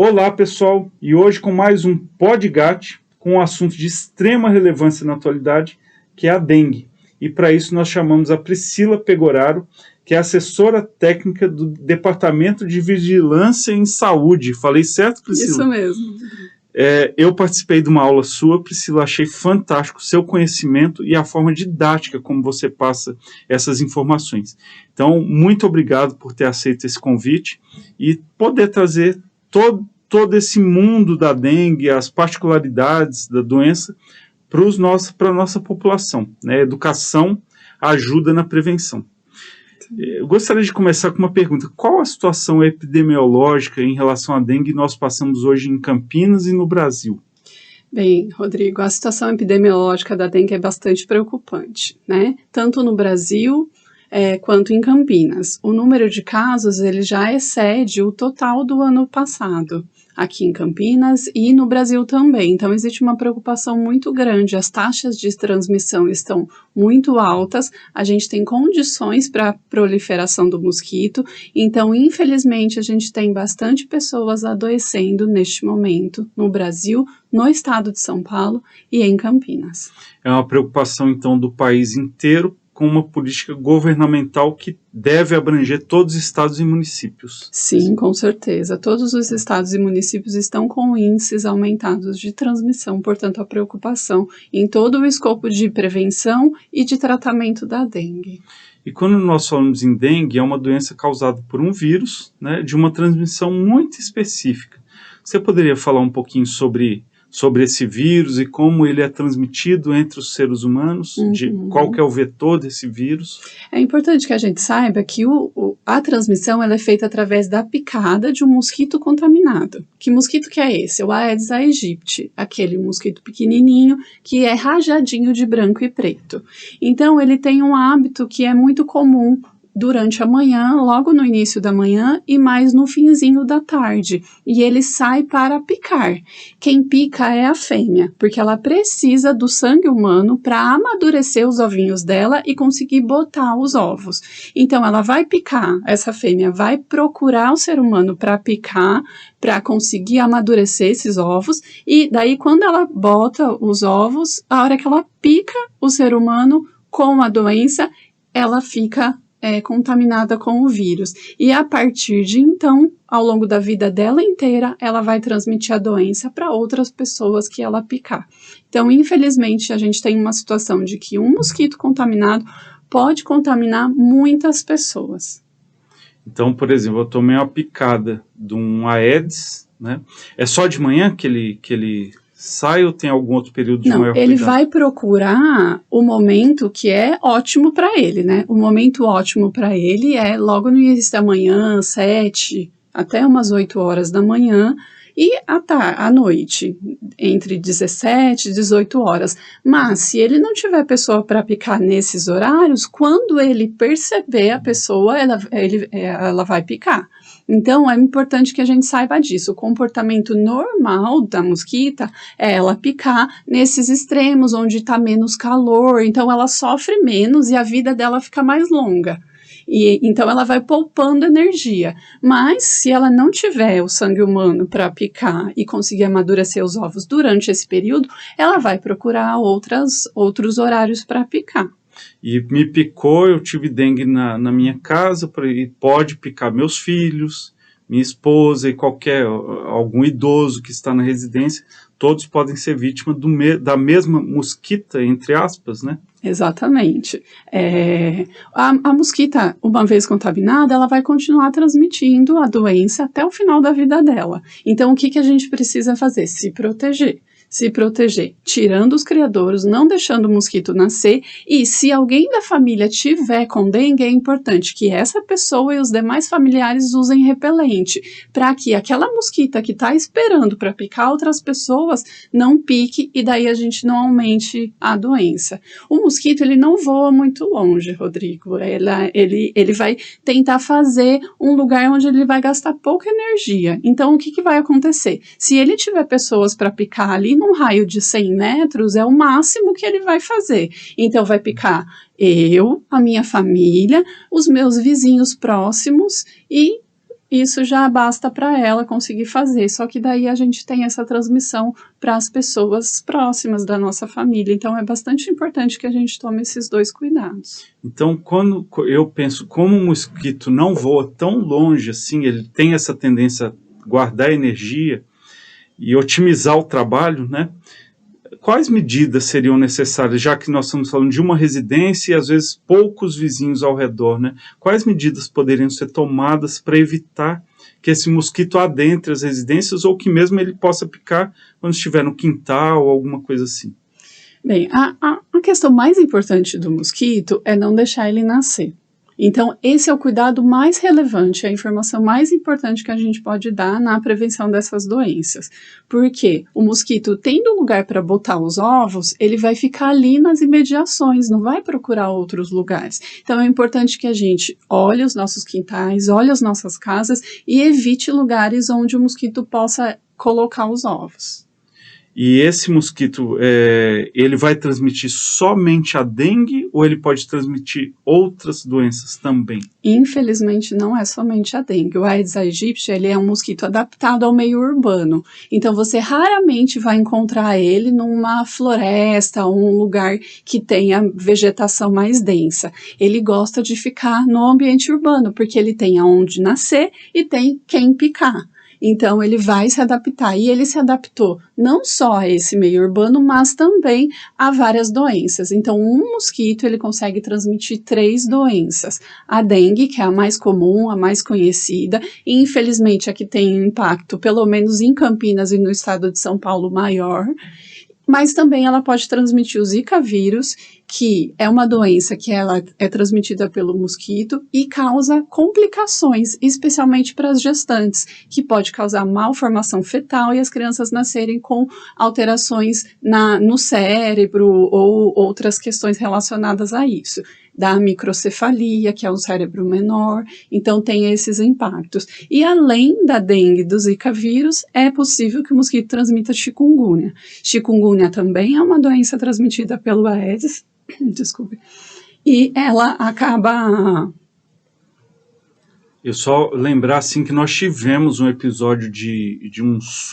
Olá, pessoal, e hoje com mais um Podgat com um assunto de extrema relevância na atualidade, que é a dengue. E para isso nós chamamos a Priscila Pegoraro, que é assessora técnica do Departamento de Vigilância em Saúde. Falei certo, Priscila? Isso mesmo. Eu participei de uma aula sua, Priscila, achei fantástico o seu conhecimento e a forma didática como você passa essas informações. Então, muito obrigado por ter aceito esse convite e poder trazer todo esse mundo da dengue, as particularidades da doença para a nossa população. Né? Educação ajuda na prevenção. Eu gostaria de começar com uma pergunta. Qual a situação epidemiológica em relação à dengue que nós passamos hoje em Campinas e no Brasil? Bem, Rodrigo, a situação epidemiológica da dengue é bastante preocupante, né? Tanto no Brasil quanto em Campinas. O número de casos ele já excede o total do ano passado, aqui em Campinas e no Brasil também. Então, existe uma preocupação muito grande. As taxas de transmissão estão muito altas, a gente tem condições para a proliferação do mosquito, então, infelizmente, a gente tem bastante pessoas adoecendo neste momento no Brasil, no estado de São Paulo e em Campinas. É uma preocupação, então, do país inteiro, com uma política governamental que deve abranger todos os estados e municípios. Sim, com certeza. Todos os estados e municípios estão com índices aumentados de transmissão, portanto, a preocupação em todo o escopo de prevenção e de tratamento da dengue. E quando nós falamos em dengue, é uma doença causada por um vírus, né, de uma transmissão muito específica. Você poderia falar um pouquinho sobre esse vírus e como ele é transmitido entre os seres humanos, de qual que é o vetor desse vírus? É importante que a gente saiba que a transmissão ela é feita através da picada de um mosquito contaminado. Que mosquito que é esse? O Aedes aegypti, aquele mosquito pequenininho que é rajadinho de branco e preto. Então, ele tem um hábito que é muito comum durante a manhã, logo no início da manhã e mais no finzinho da tarde. E ele sai para picar. Quem pica é a fêmea, porque ela precisa do sangue humano para amadurecer os ovinhos dela e conseguir botar os ovos. Então ela vai picar, essa fêmea vai procurar o ser humano para picar, para conseguir amadurecer esses ovos, e daí quando ela bota os ovos, a hora que ela pica o ser humano com a doença, ela fica contaminada com o vírus. E a partir de então, ao longo da vida dela inteira, ela vai transmitir a doença para outras pessoas que ela picar. Então, infelizmente, a gente tem uma situação de que um mosquito contaminado pode contaminar muitas pessoas. Então, por exemplo, eu tomei uma picada de um Aedes, né? É só de manhã que ele sai ou tem algum outro período de maior cuidado? Ele vai procurar o momento que é ótimo para ele, né? O momento ótimo para ele é logo no início da manhã, 7 até umas 8 horas da manhã, e à noite, entre 17 e 18 horas. Mas, se ele não tiver pessoa para picar nesses horários, quando ele perceber a pessoa, ela vai picar. Então, é importante que a gente saiba disso. O comportamento normal da mosquita é ela picar nesses extremos, onde está menos calor, então ela sofre menos e a vida dela fica mais longa. Então ela vai poupando energia, mas se ela não tiver o sangue humano para picar e conseguir amadurecer os ovos durante esse período, ela vai procurar outros horários para picar. E me picou, eu tive dengue na minha casa, e pode picar meus filhos, minha esposa e algum idoso que está na residência, todos podem ser vítima da mesma mosquita, entre aspas, né? Exatamente. A mosquita, uma vez contaminada, ela vai continuar transmitindo a doença até o final da vida dela. Então, o que a gente precisa fazer? Se proteger, tirando os criadouros, não deixando o mosquito nascer, e se alguém da família tiver com dengue, é importante que essa pessoa e os demais familiares usem repelente, para que aquela mosquita que está esperando para picar outras pessoas não pique e daí a gente não aumente a doença. O mosquito, ele não voa muito longe, Rodrigo, ele vai tentar fazer um lugar onde ele vai gastar pouca energia. Então, o que vai acontecer? Se ele tiver pessoas para picar ali num raio de 100 metros, é o máximo que ele vai fazer. Então, vai picar eu, a minha família, os meus vizinhos próximos e isso já basta para ela conseguir fazer. Só que daí a gente tem essa transmissão para as pessoas próximas da nossa família. Então é bastante importante que a gente tome esses 2 cuidados. Então, quando eu penso como o mosquito não voa tão longe assim, ele tem essa tendência a guardar energia e otimizar o trabalho, né? Quais medidas seriam necessárias, já que nós estamos falando de uma residência e às vezes poucos vizinhos ao redor, né? Quais medidas poderiam ser tomadas para evitar que esse mosquito adentre as residências ou que mesmo ele possa picar quando estiver no quintal ou alguma coisa assim? Bem, a questão mais importante do mosquito é não deixar ele nascer. Então, esse é o cuidado mais relevante, a informação mais importante que a gente pode dar na prevenção dessas doenças. Porque o mosquito, tendo lugar para botar os ovos, ele vai ficar ali nas imediações, não vai procurar outros lugares. Então, é importante que a gente olhe os nossos quintais, olhe as nossas casas e evite lugares onde o mosquito possa colocar os ovos. E esse mosquito, ele vai transmitir somente a dengue ou ele pode transmitir outras doenças também? Infelizmente, não é somente a dengue. O Aedes aegypti, ele é um mosquito adaptado ao meio urbano. Então, você raramente vai encontrar ele numa floresta ou um lugar que tenha vegetação mais densa. Ele gosta de ficar no ambiente urbano, porque ele tem aonde nascer e tem quem picar. Então, ele vai se adaptar. E ele se adaptou não só a esse meio urbano, mas também a várias doenças. Então, um mosquito, ele consegue transmitir 3 doenças. A dengue, que é a mais comum, a mais conhecida, e infelizmente a que tem impacto, pelo menos em Campinas e no estado de São Paulo, maior. Mas também ela pode transmitir o Zika vírus, que é uma doença que ela é transmitida pelo mosquito e causa complicações, especialmente para as gestantes, que pode causar malformação fetal e as crianças nascerem com alterações no cérebro ou outras questões relacionadas a isso. Da microcefalia, que é um cérebro menor, então tem esses impactos. E além da dengue e do Zika vírus, é possível que o mosquito transmita chikungunya. Chikungunya também é uma doença transmitida pelo Aedes, desculpe, e ela acaba... Eu só lembrar assim que nós tivemos um episódio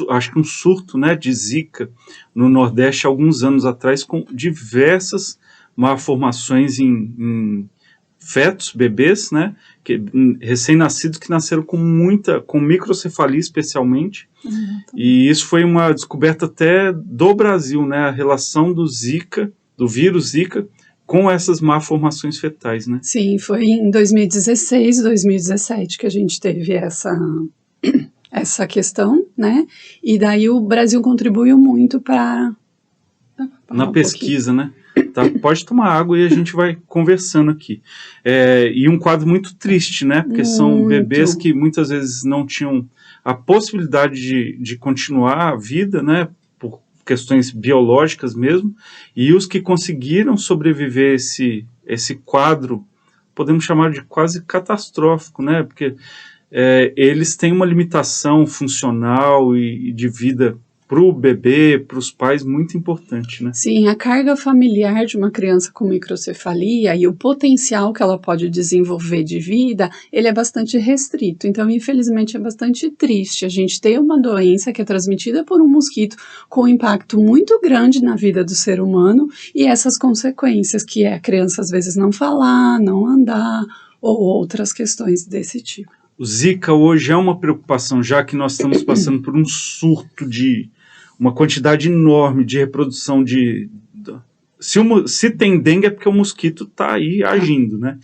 acho que um surto, né, de Zika no Nordeste alguns anos atrás, com diversas malformações em fetos, bebês, né, recém-nascidos que nasceram com microcefalia especialmente, e isso foi uma descoberta até do Brasil, né, a relação do Zika, do vírus Zika, com essas malformações fetais, né? Sim, foi em 2016, 2017 que a gente teve essa questão, né, e daí o Brasil contribuiu muito para... Na pesquisa, né? Tá, pode tomar água e a gente vai conversando aqui. E um quadro muito triste, né? Porque são bebês que muitas vezes não tinham a possibilidade de continuar a vida, né? Por questões biológicas mesmo. E os que conseguiram sobreviver esse quadro, podemos chamar de quase catastrófico, né? Porque eles têm uma limitação funcional e de vida para o bebê, para os pais, muito importante, né? Sim, a carga familiar de uma criança com microcefalia e o potencial que ela pode desenvolver de vida, ele é bastante restrito. Então, infelizmente, é bastante triste a gente ter uma doença que é transmitida por um mosquito com um impacto muito grande na vida do ser humano e essas consequências, que é a criança às vezes não falar, não andar ou outras questões desse tipo. O Zika hoje é uma preocupação, já que nós estamos passando por um surto de uma quantidade enorme de reprodução se tem dengue é porque o mosquito está aí agindo, né?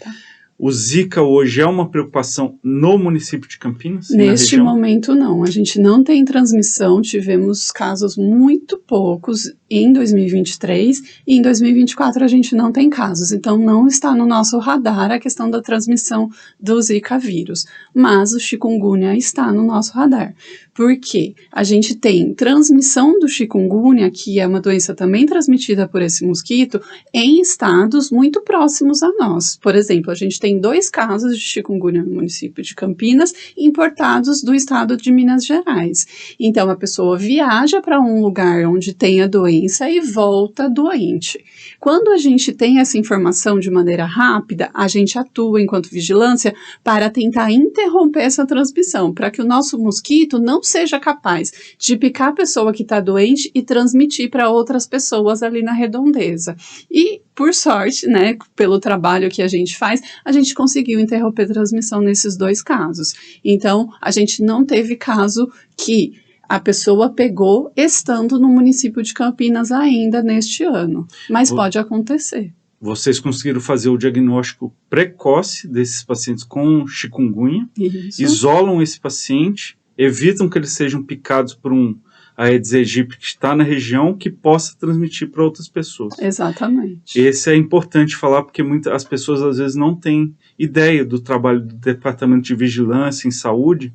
O Zika hoje é uma preocupação no município de Campinas? Neste momento não, a gente não tem transmissão, tivemos casos muito poucos em 2023 e em 2024 a gente não tem casos, então não está no nosso radar a questão da transmissão do Zika vírus, mas o chikungunya está no nosso radar. Por quê? A gente tem transmissão do chikungunya, que é uma doença também transmitida por esse mosquito, em estados muito próximos a nós. Por exemplo, a gente tem tem 2 casos de chikungunya no município de Campinas, importados do estado de Minas Gerais. Então, a pessoa viaja para um lugar onde tem a doença e volta doente. Quando a gente tem essa informação de maneira rápida, a gente atua enquanto vigilância para tentar interromper essa transmissão, para que o nosso mosquito não seja capaz de picar a pessoa que está doente e transmitir para outras pessoas ali na redondeza. E, por sorte, né, pelo trabalho que a gente faz, a gente conseguiu interromper a transmissão nesses 2 casos. Então, a gente não teve caso que a pessoa pegou estando no município de Campinas ainda neste ano, mas pode acontecer. Vocês conseguiram fazer o diagnóstico precoce desses pacientes com chikungunya, Isso. isolam esse paciente, evitam que eles sejam picados por um Aedes aegypti que está na região, que possa transmitir para outras pessoas. Exatamente. Esse é importante falar, porque as pessoas às vezes não têm ideia do trabalho do Departamento de Vigilância em Saúde,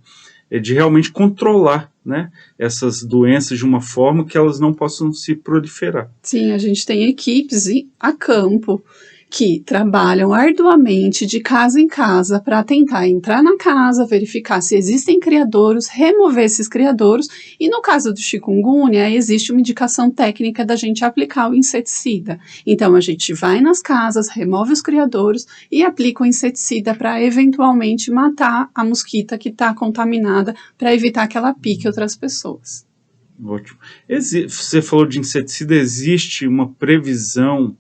de realmente controlar, né, essas doenças de uma forma que elas não possam se proliferar. Sim, a gente tem equipes a campo que trabalham arduamente de casa em casa para tentar entrar na casa, verificar se existem criadouros, remover esses criadouros, e no caso do chikungunya, existe uma indicação técnica da gente aplicar o inseticida. Então, a gente vai nas casas, remove os criadouros e aplica o inseticida para eventualmente matar a mosquita que está contaminada, para evitar que ela pique outras pessoas. Ótimo. Você falou de inseticida, existe uma previsão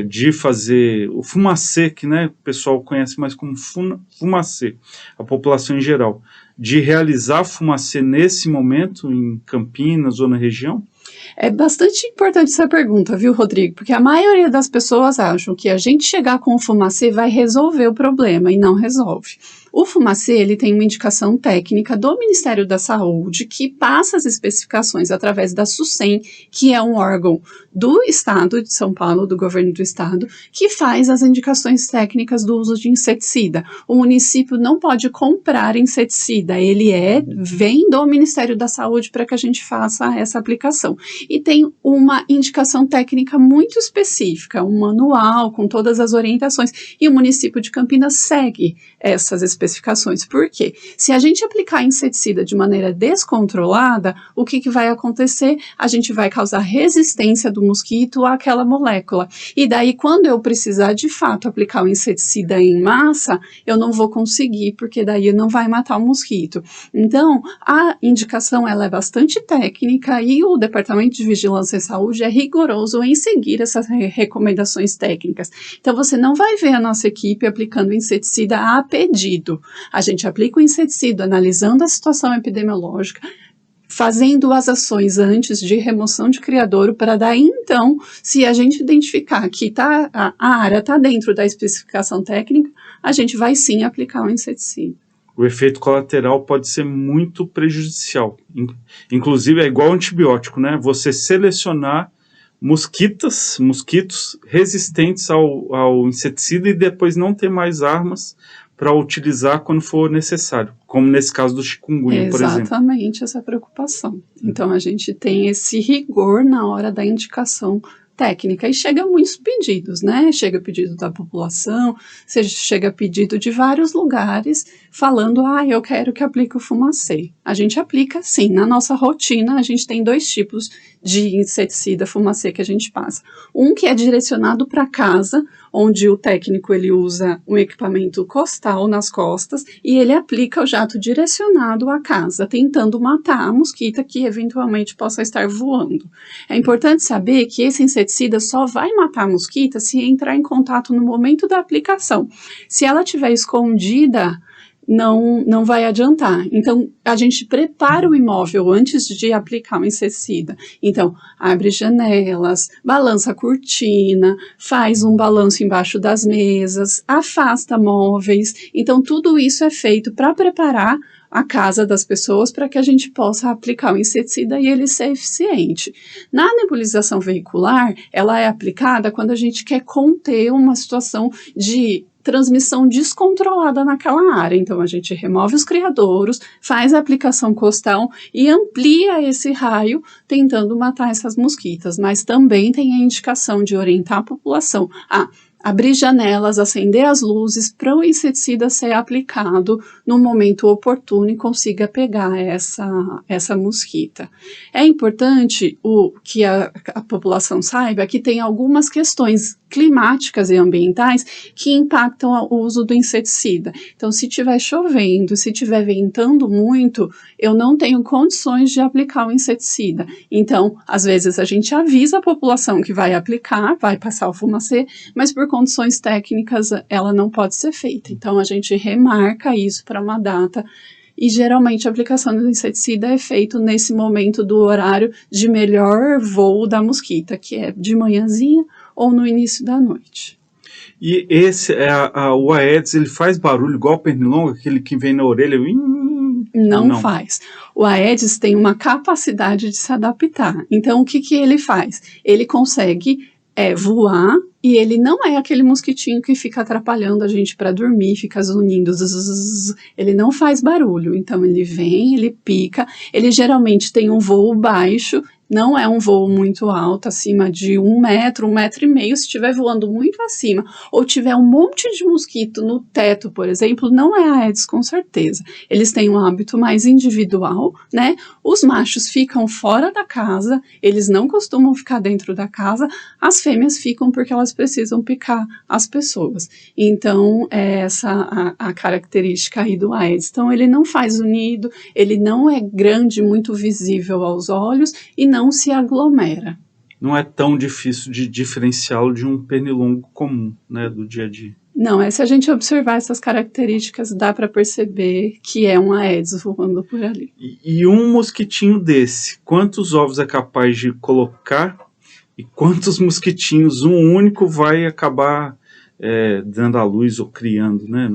de fazer o fumacê, que, né, o pessoal conhece mais como fumacê, a população em geral, de realizar fumacê nesse momento em Campinas ou na região? É bastante importante essa pergunta, viu, Rodrigo? Porque a maioria das pessoas acham que a gente chegar com o fumacê vai resolver o problema, e não resolve. O fumacê, ele tem uma indicação técnica do Ministério da Saúde, que passa as especificações através da SUSEM, que é um órgão do Estado de São Paulo, do governo do Estado, que faz as indicações técnicas do uso de inseticida. O município não pode comprar inseticida, ele vem do Ministério da Saúde para que a gente faça essa aplicação. E tem uma indicação técnica muito específica, um manual com todas as orientações, e o município de Campinas segue essas especificações. Por quê? Se a gente aplicar inseticida de maneira descontrolada, o que vai acontecer? A gente vai causar resistência do mosquito àquela molécula. E daí, quando eu precisar de fato aplicar o inseticida em massa, eu não vou conseguir, porque daí não vai matar o mosquito. Então, a indicação ela é bastante técnica e o Departamento de Vigilância e Saúde é rigoroso em seguir essas recomendações técnicas. Então, você não vai ver a nossa equipe aplicando inseticida a pedido. A gente aplica o inseticida analisando a situação epidemiológica, fazendo as ações antes de remoção de criadouro, para daí então, se a gente identificar que a área está dentro da especificação técnica, a gente vai sim aplicar o inseticida. O efeito colateral pode ser muito prejudicial. Inclusive é igual ao antibiótico, né? Você selecionar mosquitos resistentes ao inseticida e depois não ter mais armas para utilizar quando for necessário, como nesse caso do chikungunya, por exemplo. Exatamente essa preocupação. Então, a gente tem esse rigor na hora da indicação técnica, e chega muitos pedidos, né? Chega pedido da população, chega pedido de vários lugares, falando, eu quero que aplique o fumacê. A gente aplica, sim, na nossa rotina, a gente tem 2 tipos de inseticida fumacê que a gente passa. Um que é direcionado para casa, onde o técnico ele usa um equipamento costal nas costas e ele aplica o jato direcionado à casa, tentando matar a mosquita que eventualmente possa estar voando. É importante saber que esse inseticida só vai matar a mosquita se entrar em contato no momento da aplicação. Se ela estiver escondida, não vai adiantar. Então, a gente prepara o imóvel antes de aplicar o inseticida. Então, abre janelas, balança a cortina, faz um balanço embaixo das mesas, afasta móveis. Então, tudo isso é feito para preparar a casa das pessoas para que a gente possa aplicar o inseticida e ele ser eficiente. Na nebulização veicular, ela é aplicada quando a gente quer conter uma situação de transmissão descontrolada naquela área. Então, a gente remove os criadouros, faz a aplicação costal e amplia esse raio, tentando matar essas mosquitas. Mas também tem a indicação de orientar a população a abrir janelas, acender as luzes para o inseticida ser aplicado no momento oportuno e consiga pegar essa mosquita. É importante que a população saiba que tem algumas questões climáticas e ambientais que impactam o uso do inseticida. Então, se estiver chovendo, se estiver ventando muito, eu não tenho condições de aplicar o inseticida. Então, às vezes a gente avisa a população que vai aplicar, vai passar o fumacê, mas por condições técnicas ela não pode ser feita. Então, a gente remarca isso para uma data e geralmente a aplicação do inseticida é feita nesse momento do horário de melhor voo da mosquita, que é de manhãzinha ou no início da noite. E esse, o Aedes, ele faz barulho igual o pernilongo, aquele que vem na orelha? Não faz. O Aedes tem uma capacidade de se adaptar. Então, o que ele faz? Ele consegue voar e ele não é aquele mosquitinho que fica atrapalhando a gente para dormir, fica zunindo, zzz, ele não faz barulho. Então, ele vem, ele pica, ele geralmente tem um voo baixo, não é um voo muito alto, acima de 1 metro, 1,5 metros. Se estiver voando muito acima, ou tiver um monte de mosquito no teto, por exemplo, não é Aedes com certeza. Eles têm um hábito mais individual, né? Os machos ficam fora da casa, eles não costumam ficar dentro da casa, as fêmeas ficam porque elas precisam picar as pessoas. Então, é essa a característica aí do Aedes. Então, ele não faz unido, ele não é grande, muito visível aos olhos e não se aglomera. Não é tão difícil de diferenciá-lo de um pernilongo comum, né, do dia a dia. Não, se a gente observar essas características, dá para perceber que é um Aedes voando por ali. E um mosquitinho desse, quantos ovos é capaz de colocar e quantos mosquitinhos um único vai acabar dando à luz ou criando, né?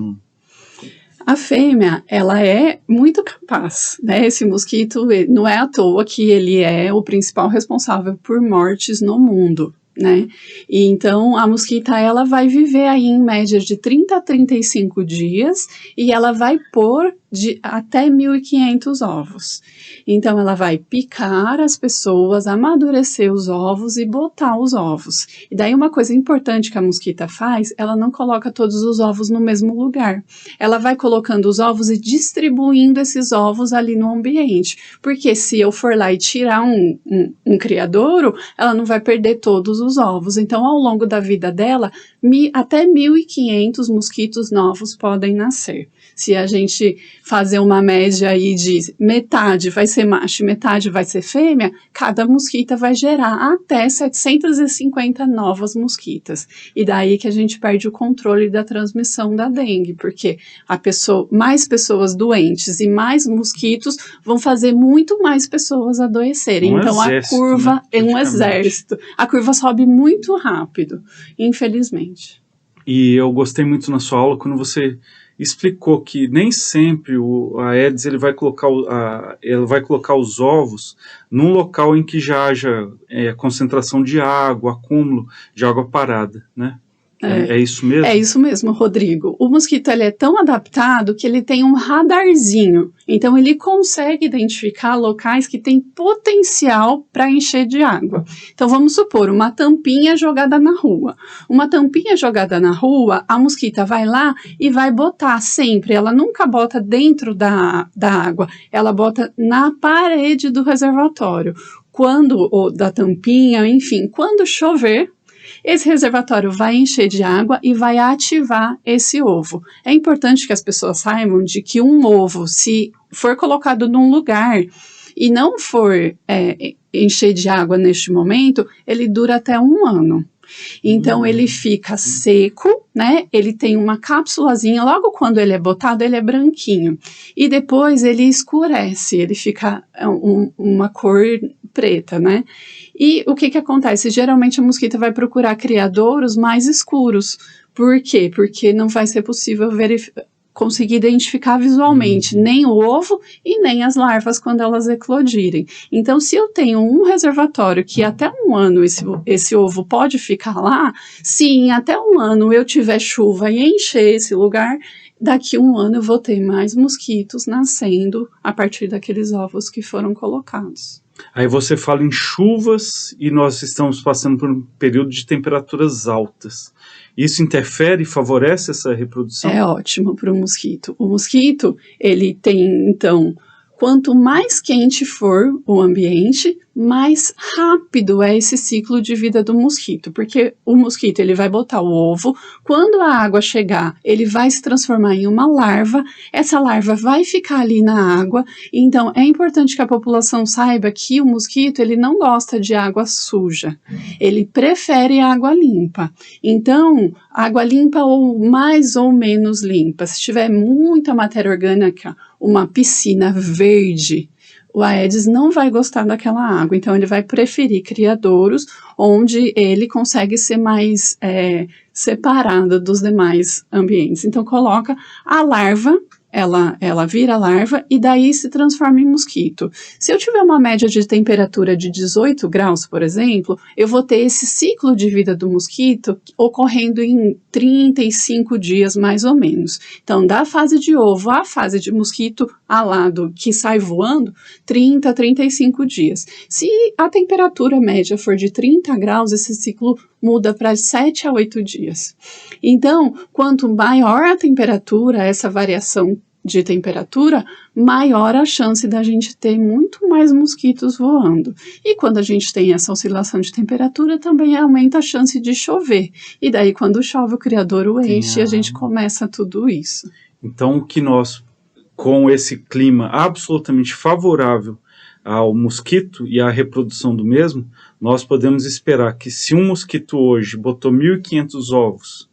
A fêmea, ela é muito capaz, né? Esse mosquito, não é à toa que ele é o principal responsável por mortes no mundo, né? E então, a mosquita, ela vai viver aí em média de 30 a 35 dias e ela vai pôr até 1.500 ovos. Então, ela vai picar as pessoas, amadurecer os ovos e botar os ovos. E daí, uma coisa importante que a mosquita faz, ela não coloca todos os ovos no mesmo lugar. Ela vai colocando os ovos e distribuindo esses ovos ali no ambiente. Porque se eu for lá e tirar um criadouro, ela não vai perder todos os ovos. Então, ao longo da vida dela, até 1.500 mosquitos novos podem nascer. Se a gente fazer uma média aí de metade vai ser macho e metade vai ser fêmea, cada mosquita vai gerar até 750 novas mosquitas. E daí que a gente perde o controle da transmissão da dengue, porque mais pessoas doentes e mais mosquitos vão fazer muito mais pessoas adoecerem. Então a curva é um exército. A curva sobe muito rápido, infelizmente. E eu gostei muito na sua aula quando você explicou que nem sempre o Aedes ele vai colocar os ovos num local em que já haja concentração de água, acúmulo de água parada, né? É isso mesmo? É isso mesmo, Rodrigo. O mosquito ele é tão adaptado que ele tem um radarzinho. Então, ele consegue identificar locais que têm potencial para encher de água. Então, vamos supor, uma tampinha jogada na rua. Uma tampinha jogada na rua, a mosquita vai lá e vai botar sempre. Ela nunca bota dentro da água. Ela bota na parede do reservatório. Ou da tampinha, enfim. Quando chover, esse reservatório vai encher de água e vai ativar esse ovo. É importante que as pessoas saibam de que um ovo, se for colocado num lugar e não for encher de água neste momento, ele dura até 1 ano. Então, ele fica seco, né? Ele tem uma cápsulazinha, logo quando ele é botado, ele é branquinho. E depois ele escurece, ele fica uma cor preta, né? E o que acontece? Geralmente a mosquita vai procurar criadouros mais escuros. Por quê? Porque não vai ser possível conseguir identificar visualmente nem o ovo e nem as larvas quando elas eclodirem. Então, se eu tenho um reservatório que até 1 ano esse ovo pode ficar lá, se em até 1 ano eu tiver chuva e encher esse lugar, daqui 1 ano eu vou ter mais mosquitos nascendo a partir daqueles ovos que foram colocados. Aí você fala em chuvas e nós estamos passando por um período de temperaturas altas. Isso interfere e favorece essa reprodução? É ótimo para o mosquito. O mosquito, ele tem, então, quanto mais quente for o ambiente, mais rápido é esse ciclo de vida do mosquito, porque o mosquito ele vai botar o ovo, quando a água chegar, ele vai se transformar em uma larva, essa larva vai ficar ali na água, então é importante que a população saiba que o mosquito ele não gosta de água suja, ele prefere água limpa, então água limpa ou mais ou menos limpa, se tiver muita matéria orgânica, uma piscina verde, o Aedes não vai gostar daquela água, então ele vai preferir criadouros onde ele consegue ser mais separado dos demais ambientes. Então coloca a larva, ela vira larva e daí se transforma em mosquito. Se eu tiver uma média de temperatura de 18 graus, por exemplo, eu vou ter esse ciclo de vida do mosquito ocorrendo em 35 dias mais ou menos. Então, da fase de ovo à fase de mosquito alado que sai voando, 30 a 35 dias. Se a temperatura média for de 30 graus, esse ciclo muda para 7 a 8 dias. Então, quanto maior a temperatura, essa variação de temperatura, maior a chance da gente ter muito mais mosquitos voando. E quando a gente tem essa oscilação de temperatura, também aumenta a chance de chover. E daí, quando chove, o criadouro enche e a gente começa tudo isso. Então, o que nós, com esse clima absolutamente favorável ao mosquito e à reprodução do mesmo, nós podemos esperar que se um mosquito hoje botou 1.500 ovos,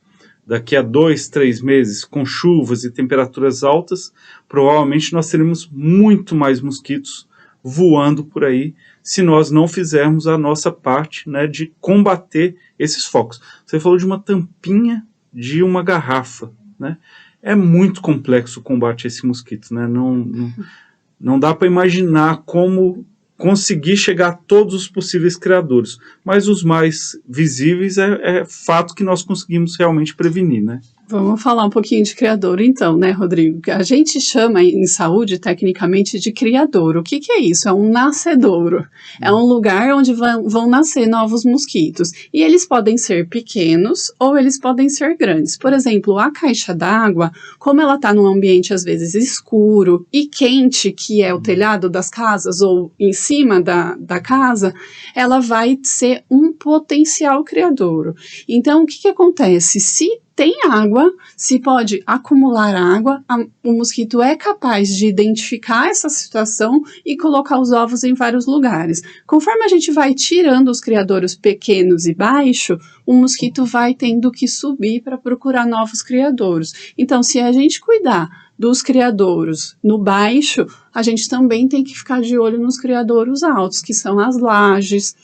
daqui a 2, 3 meses, com chuvas e temperaturas altas, provavelmente nós teremos muito mais mosquitos voando por aí, se nós não fizermos a nossa parte, né, de combater esses focos. Você falou de uma tampinha de uma garrafa, né? É muito complexo o combate a esse mosquito, né? Não dá para imaginar como conseguir chegar a todos os possíveis criadores, mas os mais visíveis é fato que nós conseguimos realmente prevenir, né? Vamos falar um pouquinho de criadouro então, né, Rodrigo? A gente chama em saúde, tecnicamente, de criadouro. O que é isso? É um nascedouro. É um lugar onde vão nascer novos mosquitos. E eles podem ser pequenos ou eles podem ser grandes. Por exemplo, a caixa d'água, como ela está num ambiente às vezes escuro e quente, que é o telhado das casas ou em cima da casa, ela vai ser um potencial criadouro. Então, o que acontece? Se tem água, se pode acumular água, o mosquito é capaz de identificar essa situação e colocar os ovos em vários lugares. Conforme a gente vai tirando os criadouros pequenos e baixos, o mosquito vai tendo que subir para procurar novos criadouros. Então, se a gente cuidar dos criadouros no baixo, a gente também tem que ficar de olho nos criadouros altos, que são as lajes,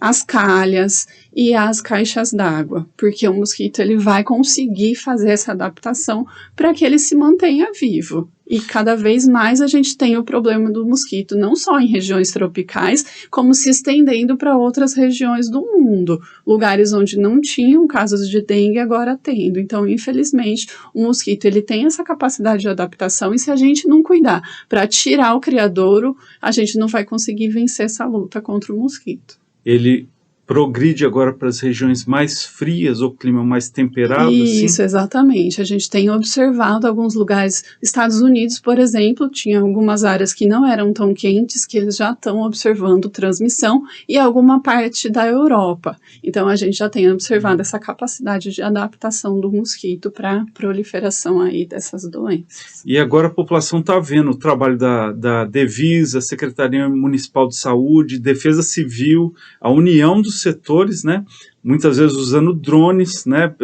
as calhas e as caixas d'água, porque o mosquito ele vai conseguir fazer essa adaptação para que ele se mantenha vivo. E cada vez mais a gente tem o problema do mosquito, não só em regiões tropicais, como se estendendo para outras regiões do mundo. Lugares onde não tinham casos de dengue, agora tendo. Então, infelizmente, o mosquito ele tem essa capacidade de adaptação e se a gente não cuidar para tirar o criadouro, a gente não vai conseguir vencer essa luta contra o mosquito. Ele progride agora para as regiões mais frias ou clima mais temperado? Isso, assim? Exatamente. A gente tem observado alguns lugares, Estados Unidos, por exemplo, tinha algumas áreas que não eram tão quentes, que eles já estão observando transmissão, e alguma parte da Europa. Então, a gente já tem observado essa capacidade de adaptação do mosquito para a proliferação aí dessas doenças. E agora a população está vendo o trabalho da Devisa, Secretaria Municipal de Saúde, Defesa Civil, a união dos setores, né? Muitas vezes usando drones, né?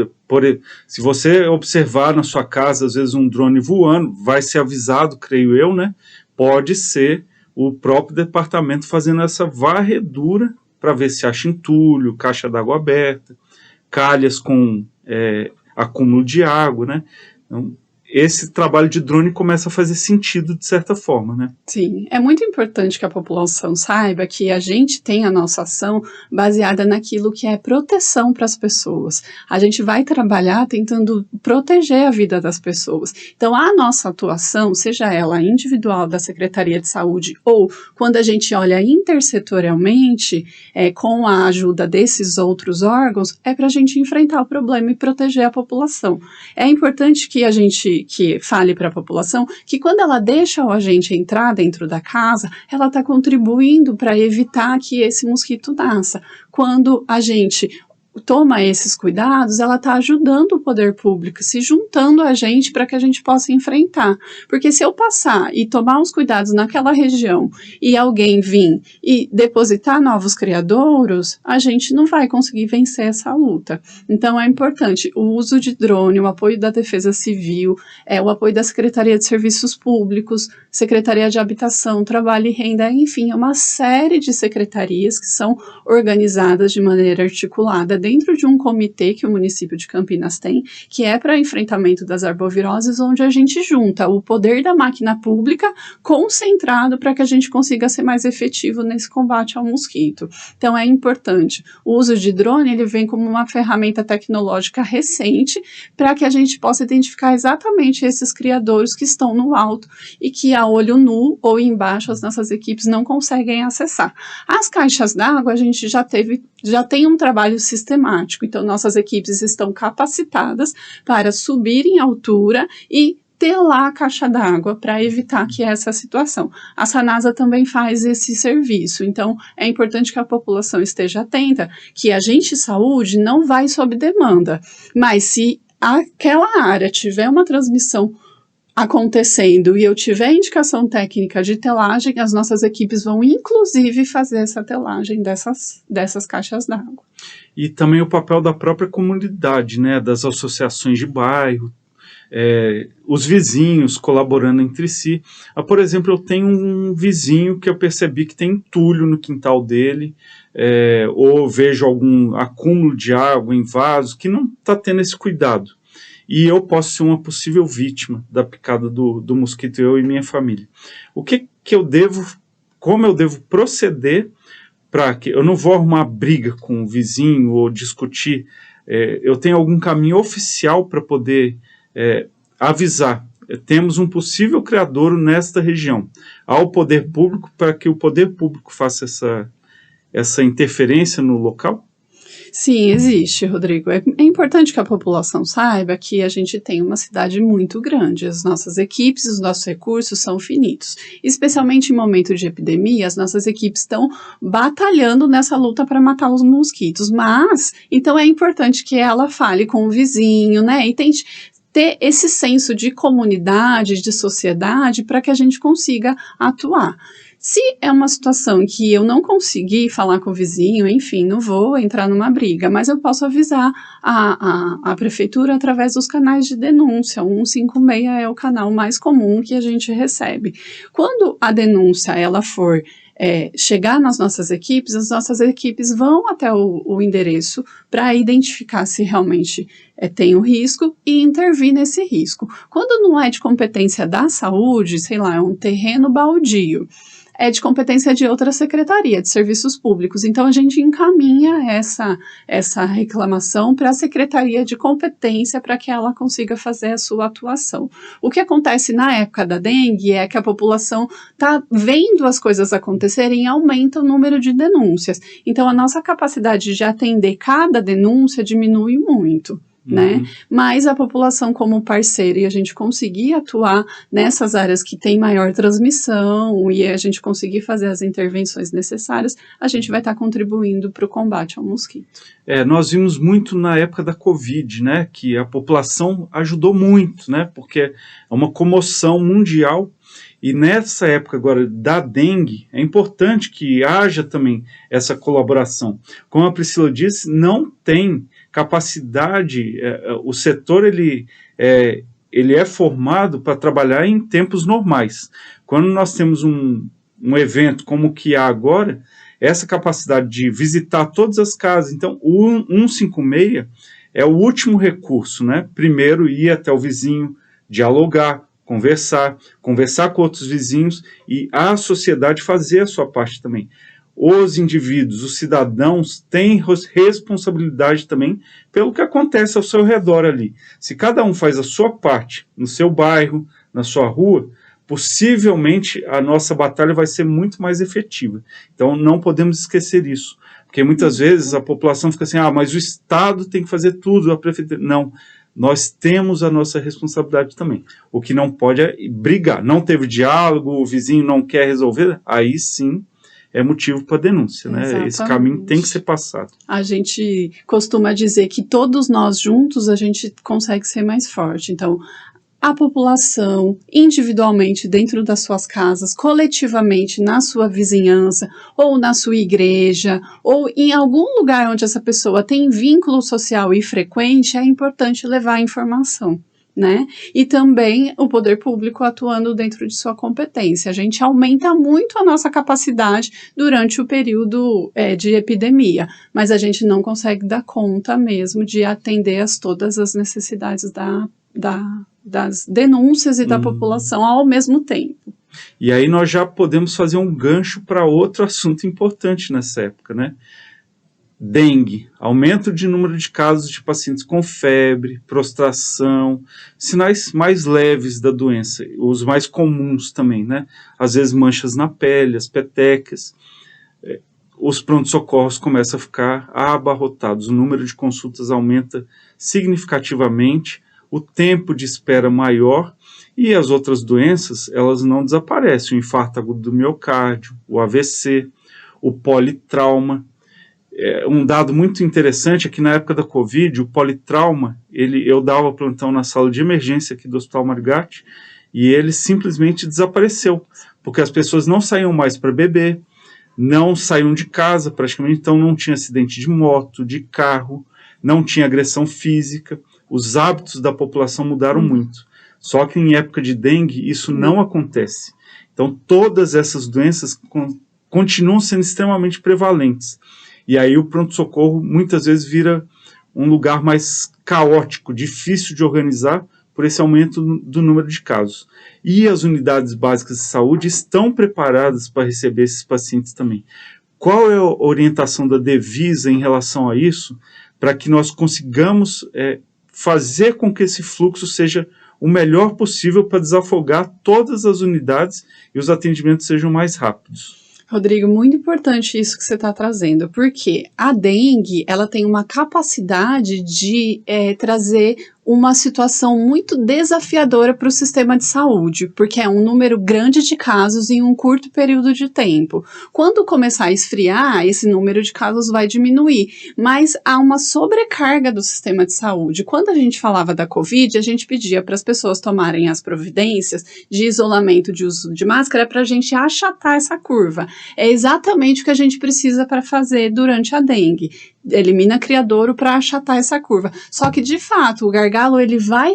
Se você observar na sua casa, às vezes um drone voando, vai ser avisado, creio eu, né? Pode ser o próprio departamento fazendo essa varredura para ver se acha entulho, caixa d'água aberta, calhas com acúmulo de água, né? Então, esse trabalho de drone começa a fazer sentido de certa forma, né? Sim, é muito importante que a população saiba que a gente tem a nossa ação baseada naquilo que é proteção para as pessoas. A gente vai trabalhar tentando proteger a vida das pessoas. Então, a nossa atuação, seja ela individual da Secretaria de Saúde ou quando a gente olha intersetorialmente, com a ajuda desses outros órgãos, é para a gente enfrentar o problema e proteger a população. É importante que a gente fale para a população que quando ela deixa o agente entrar dentro da casa, ela está contribuindo para evitar que esse mosquito nasça. Quando a gente toma esses cuidados, ela está ajudando o poder público, se juntando a gente para que a gente possa enfrentar. Porque se eu passar e tomar os cuidados naquela região e alguém vir e depositar novos criadouros, a gente não vai conseguir vencer essa luta. Então é importante o uso de drone, o apoio da Defesa Civil, o apoio da Secretaria de Serviços Públicos, Secretaria de Habitação, Trabalho e Renda, enfim, uma série de secretarias que são organizadas de maneira articulada dentro de um comitê que o município de Campinas tem, que é para enfrentamento das arboviroses, onde a gente junta o poder da máquina pública concentrado para que a gente consiga ser mais efetivo nesse combate ao mosquito. Então é importante. O uso de drone, ele vem como uma ferramenta tecnológica recente para que a gente possa identificar exatamente esses criadouros que estão no alto e que a olho nu ou embaixo as nossas equipes não conseguem acessar. As caixas d'água a gente já tem um trabalho sistemático, então nossas equipes estão capacitadas para subir em altura e ter lá a caixa d'água para evitar que essa situação. A Sanasa também faz esse serviço, então é importante que a população esteja atenta, que agente de saúde não vai sob demanda, mas se aquela área tiver uma transmissão acontecendo e eu tiver indicação técnica de telagem, as nossas equipes vão inclusive fazer essa telagem dessas caixas d'água. E também o papel da própria comunidade, né, das associações de bairro, os vizinhos colaborando entre si. Por exemplo, eu tenho um vizinho que eu percebi que tem entulho no quintal dele, ou vejo algum acúmulo de água em vaso, que não está tendo esse cuidado. E eu posso ser uma possível vítima da picada do mosquito, eu e minha família. Como eu devo proceder para que eu não vou arrumar briga com o vizinho ou discutir? Eu tenho algum caminho oficial para poder avisar? Temos um possível criadouro nesta região, ao poder público, para que o poder público faça essa interferência no local? Sim, existe, Rodrigo. É importante que a população saiba que a gente tem uma cidade muito grande. As nossas equipes, os nossos recursos são finitos. Especialmente em momento de epidemia, as nossas equipes estão batalhando nessa luta para matar os mosquitos. Mas, então é importante que ela fale com o vizinho, né? E tente ter esse senso de comunidade, de sociedade, para que a gente consiga atuar. Se é uma situação que eu não consegui falar com o vizinho, enfim, não vou entrar numa briga, mas eu posso avisar a prefeitura através dos canais de denúncia. O 156 é o canal mais comum que a gente recebe. Quando a denúncia ela for chegar nas nossas equipes, as nossas equipes vão até o endereço para identificar se realmente tem o risco e intervir nesse risco. Quando não é de competência da saúde, sei lá, é um terreno baldio, é de competência de outra secretaria, de serviços públicos. Então, a gente encaminha essa reclamação para a secretaria de competência para que ela consiga fazer a sua atuação. O que acontece na época da dengue é que a população está vendo as coisas acontecerem e aumenta o número de denúncias. Então, a nossa capacidade de atender cada denúncia diminui muito. Né? Mas a população como parceira e a gente conseguir atuar nessas áreas que tem maior transmissão e a gente conseguir fazer as intervenções necessárias, a gente vai estar contribuindo para o combate ao mosquito. Nós vimos muito na época da Covid, né, que a população ajudou muito, né, porque é uma comoção mundial. E nessa época agora da dengue, é importante que haja também essa colaboração. Como a Priscila disse, não tem capacidade, o setor ele é formado para trabalhar em tempos normais. Quando nós temos um evento como o que há agora, essa capacidade de visitar todas as casas, então o 156 é o último recurso, né? Primeiro ir até o vizinho, dialogar, conversar com outros vizinhos e a sociedade fazer a sua parte também. Os indivíduos, os cidadãos têm responsabilidade também pelo que acontece ao seu redor ali. Se cada um faz a sua parte no seu bairro, na sua rua, possivelmente a nossa batalha vai ser muito mais efetiva. Então não podemos esquecer isso, porque muitas vezes a população fica assim, mas o Estado tem que fazer tudo, a prefeitura... Não, nós temos a nossa responsabilidade também. O que não pode é brigar. Não teve diálogo, o vizinho não quer resolver, aí sim é motivo para denúncia, né? Exatamente. Esse caminho tem que ser passado. A gente costuma dizer que todos nós juntos a gente consegue ser mais forte. Então, a população, individualmente dentro das suas casas, coletivamente na sua vizinhança, ou na sua igreja, ou em algum lugar onde essa pessoa tem vínculo social e frequente, é importante levar a informação, né? E também o poder público atuando dentro de sua competência. A gente aumenta muito a nossa capacidade durante o período de epidemia, mas a gente não consegue dar conta mesmo de atender todas as necessidades das denúncias e da população ao mesmo tempo. E aí nós já podemos fazer um gancho para outro assunto importante nessa época, né? Dengue, aumento de número de casos de pacientes com febre, prostração, sinais mais leves da doença, os mais comuns também, né? Às vezes manchas na pele, as petecas. Os pronto-socorros começam a ficar abarrotados, o número de consultas aumenta significativamente, o tempo de espera maior e as outras doenças, elas não desaparecem, o infarto agudo do miocárdio, o AVC, o politrauma. Um dado muito interessante é que na época da Covid, o politrauma, eu dava plantão na sala de emergência aqui do Hospital Marigatti e ele simplesmente desapareceu, porque as pessoas não saíam mais para beber, não saíam de casa praticamente, então não tinha acidente de moto, de carro, não tinha agressão física, os hábitos da população mudaram muito. Só que em época de dengue isso não acontece. Então todas essas doenças continuam sendo extremamente prevalentes. E aí o pronto-socorro muitas vezes vira um lugar mais caótico, difícil de organizar por esse aumento do número de casos. E as unidades básicas de saúde estão preparadas para receber esses pacientes também. Qual é a orientação da Devisa em relação a isso, para que nós consigamos fazer com que esse fluxo seja o melhor possível para desafogar todas as unidades e os atendimentos sejam mais rápidos? Rodrigo, muito importante isso que você está trazendo, porque a dengue, ela tem uma capacidade de trazer uma situação muito desafiadora para o sistema de saúde, porque é um número grande de casos em um curto período de tempo. Quando começar a esfriar, esse número de casos vai diminuir, mas há uma sobrecarga do sistema de saúde. Quando a gente falava da Covid, a gente pedia para as pessoas tomarem as providências de isolamento, de uso de máscara, para a gente achatar essa curva. É exatamente o que a gente precisa para fazer durante a dengue. Elimina criadouro para achatar essa curva. Só que, de fato, o gargalo ele vai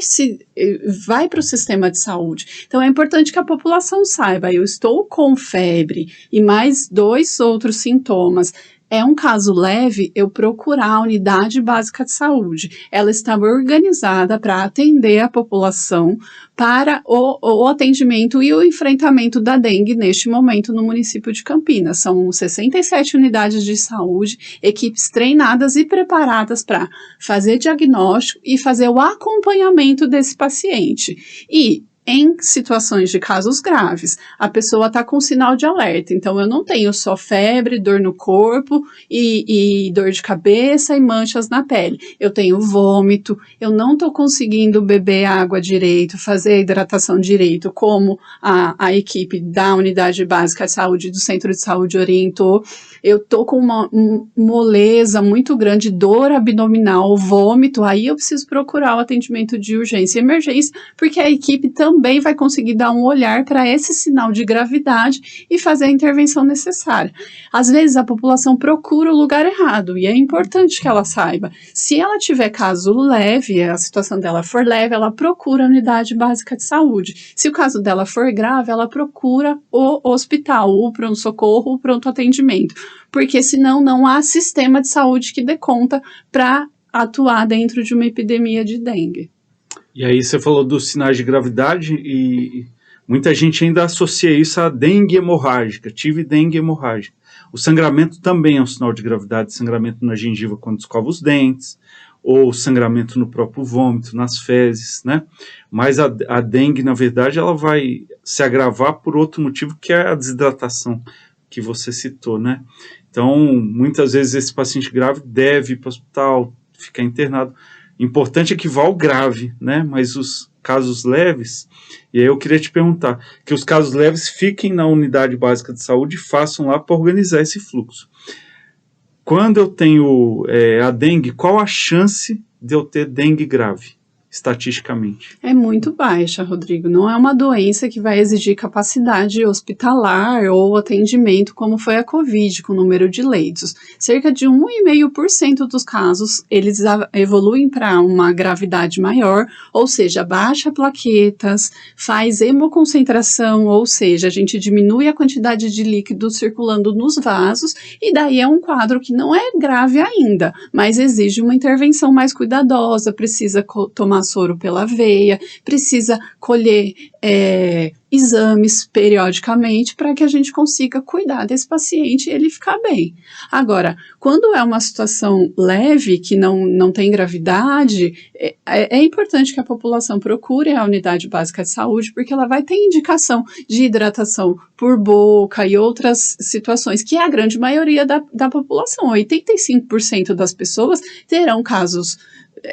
para o sistema de saúde. Então, é importante que a população saiba, eu estou com febre e mais 2 outros sintomas. É um caso leve, eu procurar a unidade básica de saúde. Ela está organizada para atender a população para o atendimento e o enfrentamento da dengue neste momento no município de Campinas. São 67 unidades de saúde, equipes treinadas e preparadas para fazer diagnóstico e fazer o acompanhamento desse paciente. E em situações de casos graves, a pessoa está com sinal de alerta. Então, eu não tenho só febre, dor no corpo e dor de cabeça e manchas na pele. Eu tenho vômito, eu não estou conseguindo beber água direito, fazer a hidratação direito, como a equipe da Unidade Básica de Saúde do Centro de Saúde orientou. Eu estou com uma moleza muito grande, dor abdominal, vômito. Aí eu preciso procurar o atendimento de urgência e emergência, porque a equipe também vai conseguir dar um olhar para esse sinal de gravidade e fazer a intervenção necessária. Às vezes a população procura o lugar errado e é importante que ela saiba. Se ela tiver caso leve, a situação dela for leve, ela procura a unidade básica de saúde. Se o caso dela for grave, ela procura o hospital, o pronto-socorro, o pronto-atendimento, porque senão não há sistema de saúde que dê conta para atuar dentro de uma epidemia de dengue. E aí você falou dos sinais de gravidade e muita gente ainda associa isso à dengue hemorrágica. Tive dengue hemorrágica. O sangramento também é um sinal de gravidade, sangramento na gengiva quando escova os dentes, ou sangramento no próprio vômito, nas fezes, né? Mas a dengue, na verdade, ela vai se agravar por outro motivo, que é a desidratação que você citou, né? Então, muitas vezes esse paciente grave deve ir para o hospital, ficar internado. Importante é que vá ao grave, né? Mas os casos leves, e aí eu queria te perguntar, que os casos leves fiquem na unidade básica de saúde e façam lá para organizar esse fluxo. Quando eu tenho a dengue, qual a chance de eu ter dengue grave, estatisticamente? É muito baixa, Rodrigo. Não é uma doença que vai exigir capacidade hospitalar ou atendimento, como foi a Covid, com o número de leitos. Cerca de 1,5% dos casos, eles evoluem para uma gravidade maior, ou seja, baixa plaquetas, faz hemoconcentração, ou seja, a gente diminui a quantidade de líquido circulando nos vasos, e daí é um quadro que não é grave ainda, mas exige uma intervenção mais cuidadosa, precisa tomar soro pela veia, precisa colher exames periodicamente para que a gente consiga cuidar desse paciente e ele ficar bem. Agora, quando é uma situação leve, que não tem gravidade, é importante que a população procure a unidade básica de saúde, porque ela vai ter indicação de hidratação por boca e outras situações, que é a grande maioria da população. 85% das pessoas terão casos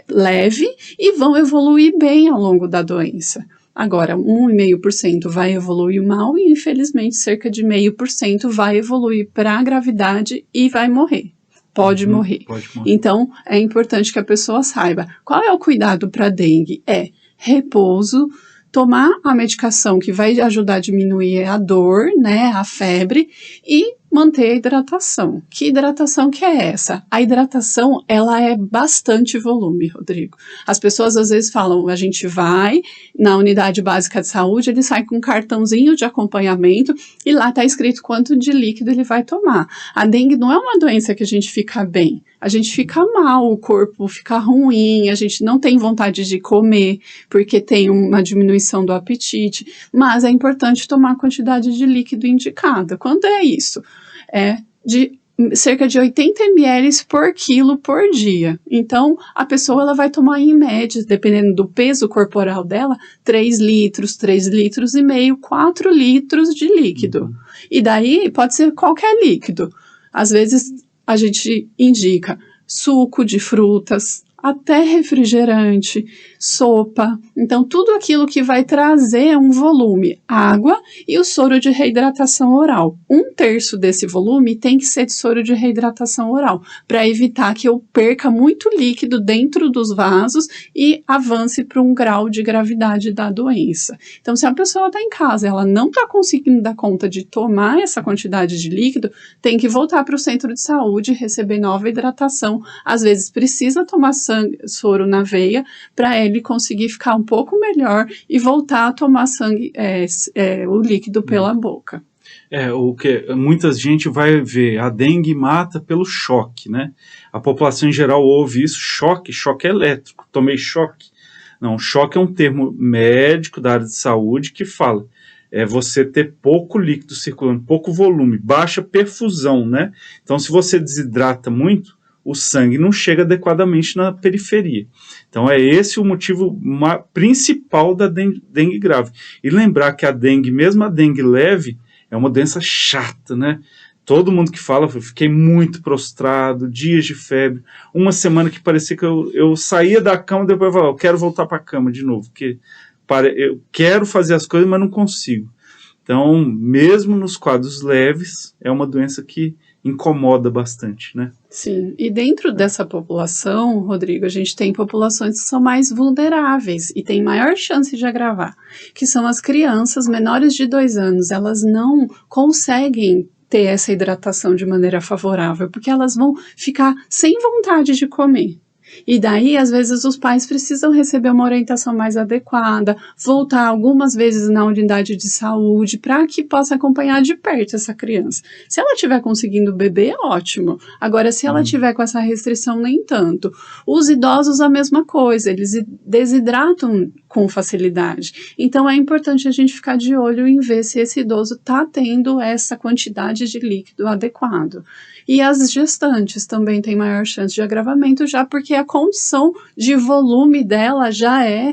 leve e vão evoluir bem ao longo da doença. Agora, 1,5% vai evoluir mal e, infelizmente, cerca de 0,5% vai evoluir para a gravidade e vai morrer. Pode morrer. Então, é importante que a pessoa saiba qual é o cuidado para dengue. É repouso, tomar a medicação que vai ajudar a diminuir a dor, né, a febre, e manter a hidratação. Que hidratação que é essa? A hidratação, ela é bastante volume, Rodrigo. As pessoas às vezes falam, a gente vai na unidade básica de saúde, ele sai com um cartãozinho de acompanhamento e lá está escrito quanto de líquido ele vai tomar. A dengue não é uma doença que a gente fica bem, a gente fica mal, o corpo fica ruim, a gente não tem vontade de comer, porque tem uma diminuição do apetite, mas é importante tomar a quantidade de líquido indicada. Quanto é isso? É de cerca de 80 ml por quilo por dia. Então, a pessoa ela vai tomar em média, dependendo do peso corporal dela, 3 litros, 3 litros e meio, 4 litros de líquido. E daí pode ser qualquer líquido. Às vezes a gente indica suco de frutas, até refrigerante, sopa. Então, tudo aquilo que vai trazer um volume, água e o soro de reidratação oral. 1/3 desse volume tem que ser de soro de reidratação oral, para evitar que eu perca muito líquido dentro dos vasos e avance para um grau de gravidade da doença. Então, se a pessoa está em casa, ela não está conseguindo dar conta de tomar essa quantidade de líquido, tem que voltar para o centro de saúde, receber nova hidratação. Às vezes precisa tomar soro na veia para ele conseguir ficar um pouco melhor e voltar a tomar o líquido pela boca. O que muita gente vai ver, a dengue mata pelo choque, né? A população em geral ouve isso, choque elétrico, tomei choque. Não, choque é um termo médico da área de saúde que fala você ter pouco líquido circulando, pouco volume, baixa perfusão, né? Então, se você desidrata muito, o sangue não chega adequadamente na periferia. Então é esse o motivo principal da dengue grave. E lembrar que a dengue, mesmo a dengue leve, é uma doença chata, né? Todo mundo que fala, eu fiquei muito prostrado, dias de febre, uma semana que parecia que eu saía da cama, depois eu falava, eu quero voltar para a cama de novo, porque eu quero fazer as coisas, mas não consigo. Então, mesmo nos quadros leves, é uma doença que incomoda bastante, né? Sim, e dentro dessa população, Rodrigo, a gente tem populações que são mais vulneráveis e têm maior chance de agravar, que são as crianças menores de 2 anos. Elas não conseguem ter essa hidratação de maneira favorável, porque elas vão ficar sem vontade de comer. E daí, às vezes, os pais precisam receber uma orientação mais adequada, voltar algumas vezes na unidade de saúde para que possa acompanhar de perto essa criança. Se ela estiver conseguindo beber, é ótimo. Agora, se ela tiver com essa restrição, nem tanto. Os idosos, a mesma coisa, eles desidratam com facilidade. Então, é importante a gente ficar de olho em ver se esse idoso está tendo essa quantidade de líquido adequado. E as gestantes também têm maior chance de agravamento, já porque a condição de volume dela já é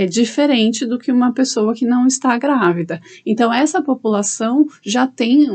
diferente do que uma pessoa que não está grávida. Então, essa população já tem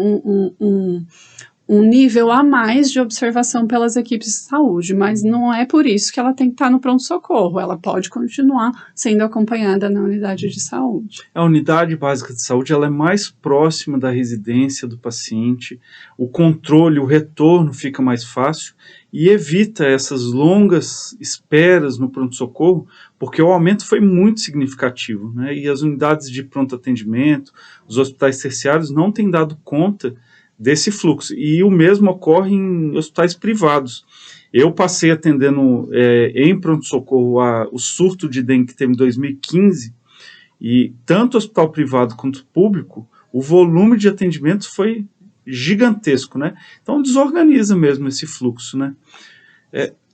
um nível a mais de observação pelas equipes de saúde, mas não é por isso que ela tem que estar no pronto-socorro, ela pode continuar sendo acompanhada na unidade de saúde. A unidade básica de saúde ela é mais próxima da residência do paciente, o controle, o retorno fica mais fácil e evita essas longas esperas no pronto-socorro, porque o aumento foi muito significativo, né? E as unidades de pronto atendimento, os hospitais terciários não têm dado conta desse fluxo, e o mesmo ocorre em hospitais privados. Eu passei atendendo em pronto-socorro o surto de dengue que teve em 2015, e tanto o hospital privado quanto o público, o volume de atendimento foi gigantesco, né? Então desorganiza mesmo esse fluxo, né?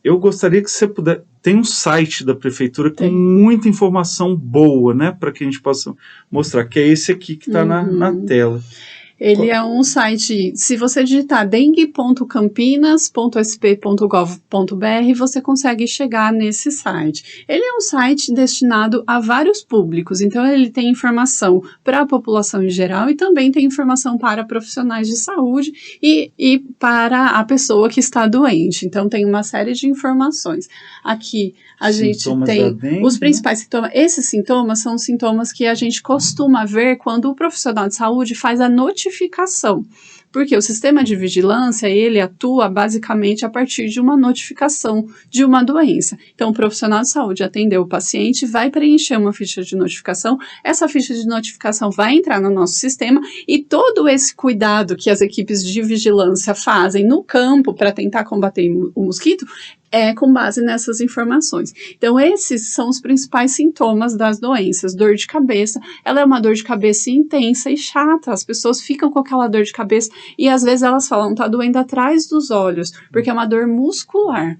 Eu gostaria que você pudesse... Tem um site da prefeitura com muita informação boa, né? Para que a gente possa mostrar, que é esse aqui que está na tela. Ele é um site, se você digitar dengue.campinas.sp.gov.br, você consegue chegar nesse site. Ele é um site destinado a vários públicos, então ele tem informação para a população em geral e também tem informação para profissionais de saúde e para a pessoa que está doente. Então tem uma série de informações. Aqui a gente tem dengue, os principais sintomas. Esses sintomas são sintomas que a gente costuma ver quando o profissional de saúde faz a notificação. Porque o sistema de vigilância, ele atua basicamente a partir de uma notificação de uma doença. Então, o profissional de saúde atendeu o paciente, vai preencher uma ficha de notificação, essa ficha de notificação vai entrar no nosso sistema e todo esse cuidado que as equipes de vigilância fazem no campo para tentar combater o mosquito, com base nessas informações. Então, esses são os principais sintomas das doenças. Dor de cabeça, ela é uma dor de cabeça intensa e chata, as pessoas ficam com aquela dor de cabeça e às vezes elas falam, tá doendo atrás dos olhos, porque é uma dor muscular.